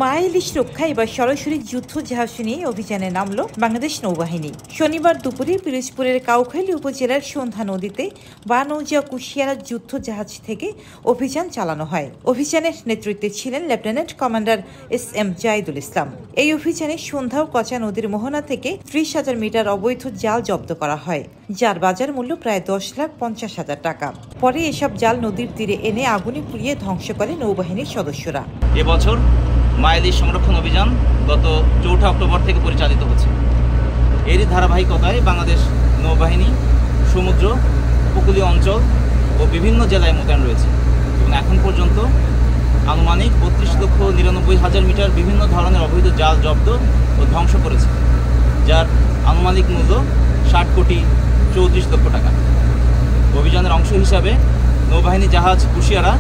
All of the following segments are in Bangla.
মা ইলিশ রক্ষায় এবার সরাসরি যুদ্ধ জাহাজ নিয়ে অভিযানে নামল বাংলাদেশ নৌবাহিনী। শনিবার দুপুরে পিরোজপুরের কাউখালী উপজেলার সন্ধ্যা নদীতে বা নৌজা কুশিয়ারা যুদ্ধ জাহাজ থেকে অভিযান চালানো হয়। অভিযানের নেতৃত্বে ছিলেন লেফটেন্যান্ট কমান্ডার SM জাহিদুল ইসলাম। এই অভিযানে সন্ধ্যা ও কচা নদীর মোহনা থেকে 30,000 মিটার অবৈধ জাল জব্দ করা হয়, যার বাজার মূল্য প্রায় 10,50,000 টাকা। পরে এসব জাল নদীর তীরে এনে আগুনে পুড়িয়ে ধ্বংস করে নৌবাহিনীর সদস্যরা। এবছর মা ইলিশ সংরক্ষণ অভিযান গত 4 অক্টোবর থেকে পরিচালিত হচ্ছে। এরই ধারাবাহিকতায় বাংলাদেশ নৌবাহিনী সমুদ্র, উপকূলীয় অঞ্চল ও বিভিন্ন জেলায় মোতায়েন রয়েছে এবং এখন পর্যন্ত আনুমানিক 32,99,000 মিটার বিভিন্ন ধরনের অবৈধ জাল জব্দ ও ধ্বংস করেছে, যার আনুমানিক মূল্য 60,34 লক্ষ টাকা। অভিযানের অংশ হিসাবে নৌবাহিনী জাহাজ কুশিয়ারা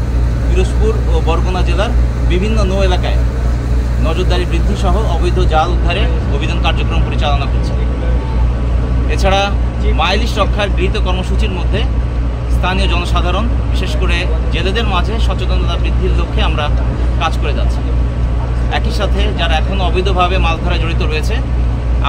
পিরোজপুর ও বরগুনা জেলার বিভিন্ন নৌ এলাকায় নজরদারি বৃদ্ধি সহ অবৈধ জাল উদ্ধারে অভিযান কার্যক্রম পরিচালনা করছে। এছাড়া মা ইলিশ রক্ষার গৃহীত কর্মসূচির মধ্যে স্থানীয় জনসাধারণ, বিশেষ করে জেলেদের মাঝে সচেতনতা বৃদ্ধির লক্ষ্যে আমরা কাজ করে যাচ্ছি। একই সাথে যারা এখনও অবৈধভাবে মাছ ধরায় জড়িত রয়েছে,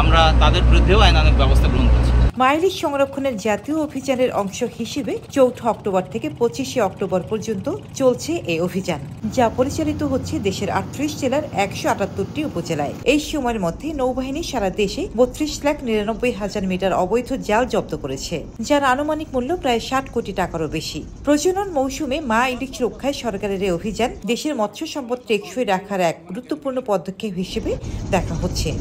আমরা তাদের বিরুদ্ধেও আইনানুগ ব্যবস্থা গ্রহণ করছি। মা ইলিশ সংরক্ষণের জাতীয় অভিযানের অংশ হিসেবে 4 অক্টোবর থেকে 25 অক্টোবর পর্যন্ত চলছে এই অভিযান, যা পরিচালিত হচ্ছে দেশের 38 জেলার 178টি উপজেলায়। এই সময়ের মধ্যে নৌবাহিনী সারা দেশে 32,99,000 মিটার অবৈধ জাল জব্দ করেছে, যার আনুমানিক মূল্য প্রায় 60 কোটি টাকারও বেশি। প্রজনন মৌসুমে মা ইলিশ রক্ষায় সরকারের এই অভিযান দেশের মৎস্য সম্পদ টেকসই রাখার এক গুরুত্বপূর্ণ পদক্ষেপ হিসেবে দেখা হচ্ছে।